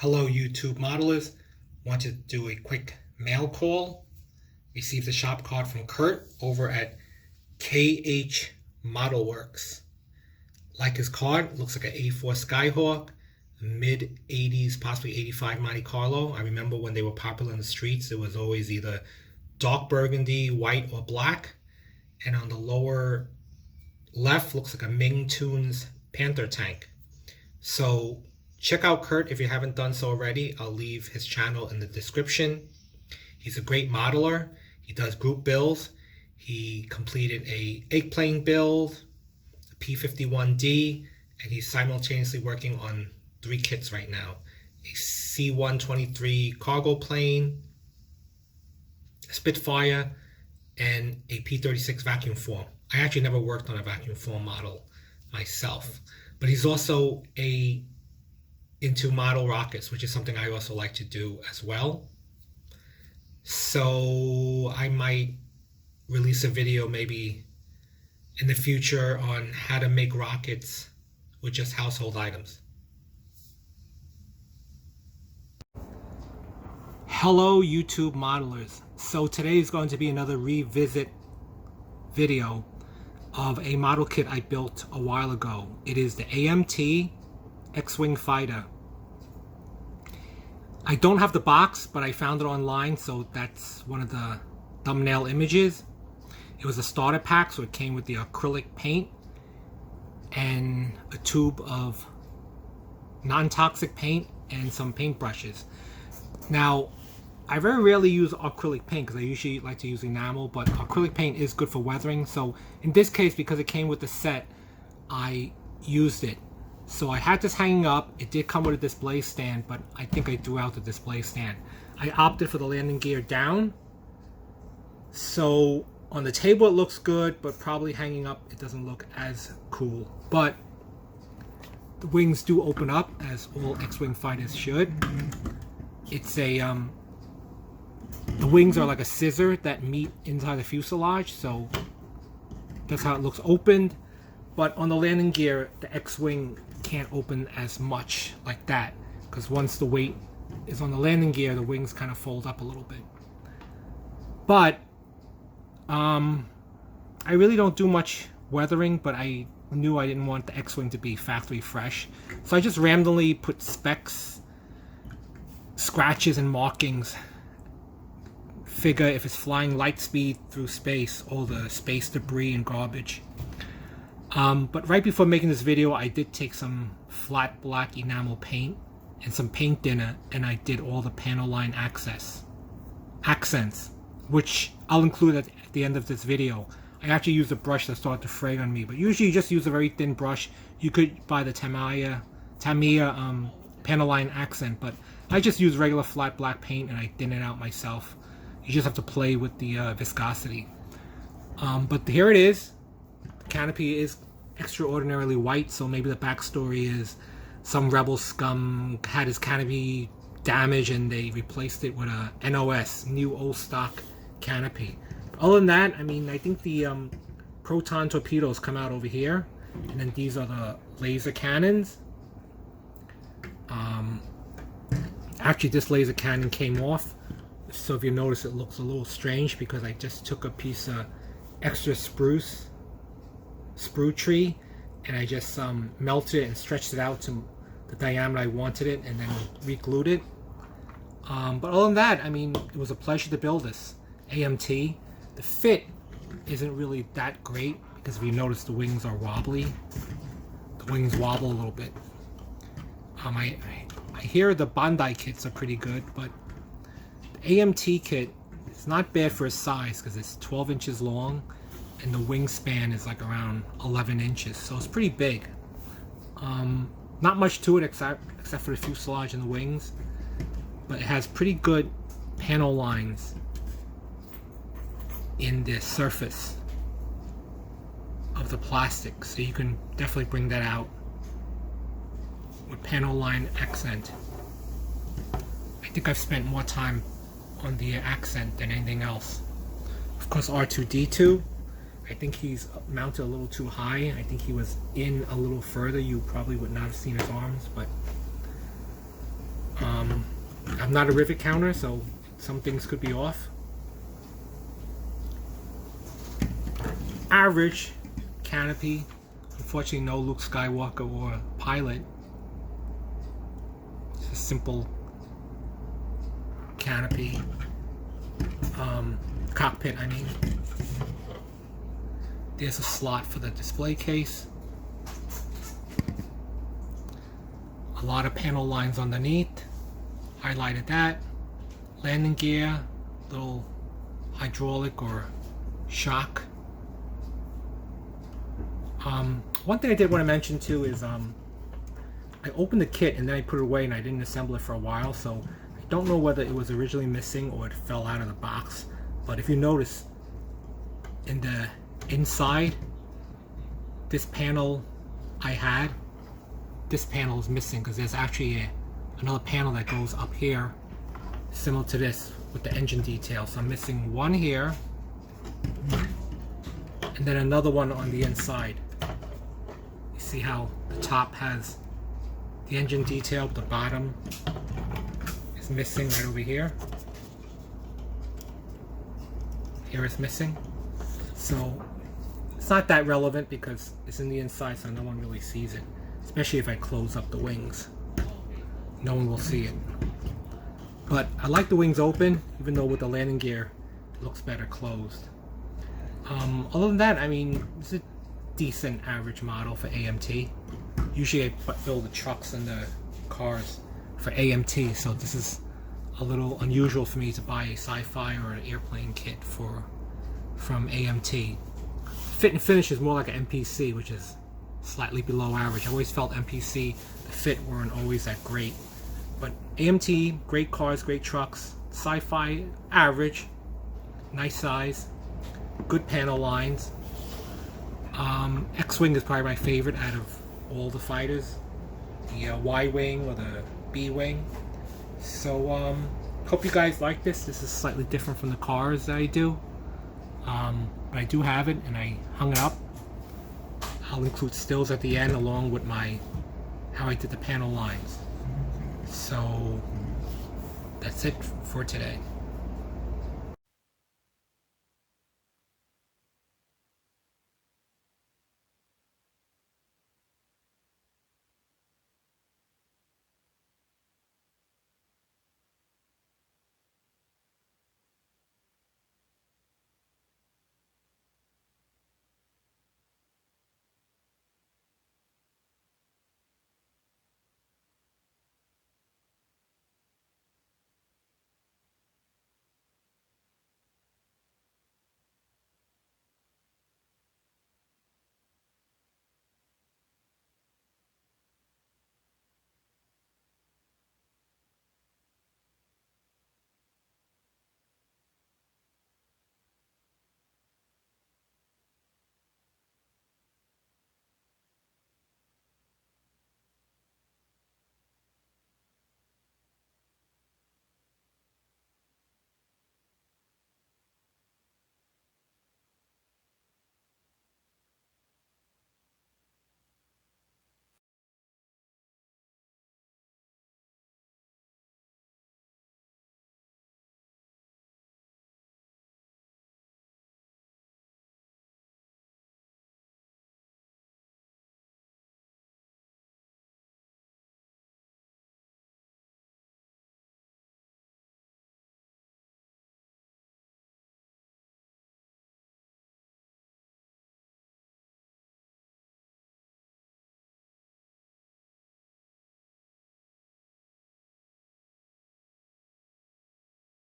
Hello YouTube modelers, want to do a quick mail call. Received a shop card from Kurt over at KH Model Works. Like his card, looks like an A4 Skyhawk, mid 80s, possibly 85 Monte Carlo. I remember when they were popular in the streets, it was always either dark burgundy, white, or black. And on the lower left looks like a Ming Tunes Panther tank. So check out Kurt if you haven't done so already. I'll leave his channel in the description. He's a great modeler. He does group builds. He completed a egg-plane build, a P-51D, and he's simultaneously working on 3 kits right now. A C-123 cargo plane, a Spitfire, and a P-36 vacuum form. I actually never worked on a vacuum form model myself, but he's also into model rockets, which is something I also like to do as well. So I might release a video maybe in the future on how to make rockets with just household items. Hello YouTube modelers. So today is going to be another revisit video of a model kit I built a while ago. It is the AMT X-wing Fighter. I don't have the box, but I found it online, so that's one of the thumbnail images. It was a starter pack, so it came with the acrylic paint and a tube of non-toxic paint and some paint brushes. Now, I very rarely use acrylic paint because I usually like to use enamel, but acrylic paint is good for weathering. So in this case, because it came with the set, I used it. So I had this hanging up. It did come with a display stand, but I think I threw out the display stand. I opted for the landing gear down. So on the table it looks good, but probably hanging up it doesn't look as cool. But the wings do open up, as all X-wing fighters should. It's a the wings are like a scissor that meet inside the fuselage, so that's how it looks opened. But on the landing gear, the X-wing can't open as much like that, because once the weight is on the landing gear, the wings kind of fold up a little bit. But I really don't do much weathering, but I knew I didn't want the X-wing to be factory fresh, so I just randomly put specks, scratches, and markings. Figure if it's flying light speed through space, all the space debris and garbage. But right before making this video, I did take some flat black enamel paint and some paint thinner, and I did all the panel line accents, which I'll include at the end of this video. I actually used a brush that started to fray on me, but usually you just use a very thin brush. You could buy the Tamiya panel line accent, but I just use regular flat black paint and I thin it out myself. You just have to play with the viscosity. But here it is. The canopy is extraordinarily white, so maybe the backstory is some rebel scum had his canopy damaged and they replaced it with a NOS, new old stock canopy. But other than that, I mean, I think the proton torpedoes come out over here, and then these are the laser cannons. Actually, this laser cannon came off, so if you notice, it looks a little strange because I just took a piece of extra sprue tree and I just melted it and stretched it out to the diameter I wanted it, and then re-glued it. But other than that, I mean, it was a pleasure to build this AMT. The fit isn't really that great because if you notice, the wings are wobbly. The wings wobble a little bit. I hear the Bandai kits are pretty good, but the AMT kit is not bad for its size because it's 12 inches long and the wingspan is like around 11 inches, so it's pretty big. Not much to it except for the fuselage and the wings, but it has pretty good panel lines in the surface of the plastic, so you can definitely bring that out with panel line accent. I think I've spent more time on the accent than anything else. Of course, R2-D2, I think he's mounted a little too high. I think he was in a little further. You probably would not have seen his arms, but I'm not a rivet counter, so some things could be off. Average canopy. Unfortunately, no Luke Skywalker or pilot. It's a simple canopy. Cockpit, I mean. There's a slot for the display case. A lot of panel lines underneath. Highlighted that. Landing gear, little hydraulic or shock. One thing I did want to mention too is I opened the kit and then I put it away and I didn't assemble it for a while, so I don't know whether it was originally missing or it fell out of the box. But if you notice, in the inside, this panel this panel is missing because there's actually another panel that goes up here similar to this with the engine detail. So I'm missing one here and then another one on the inside. You see how the top has the engine detail, but the bottom is missing right over here. Here it's missing. So it's not that relevant because it's in the inside, so no one really sees it. Especially if I close up the wings. No one will see it. But I like the wings open, even though with the landing gear it looks better closed. Other than that, I mean, it's a decent average model for AMT. Usually I build the trucks and the cars for AMT, so this is a little unusual for me to buy a sci-fi or an airplane kit from AMT. Fit and finish is more like an MPC, which is slightly below average. I always felt MPC, the fit weren't always that great. But AMT, great cars, great trucks. Sci-fi, average, nice size, good panel lines. X-wing is probably my favorite out of all the fighters. The Y-wing or the B-wing. So hope you guys like this. This is slightly different from the cars that I do. But I do have it and I hung it up. I'll include stills at the end along with how I did the panel lines. So that's it for today.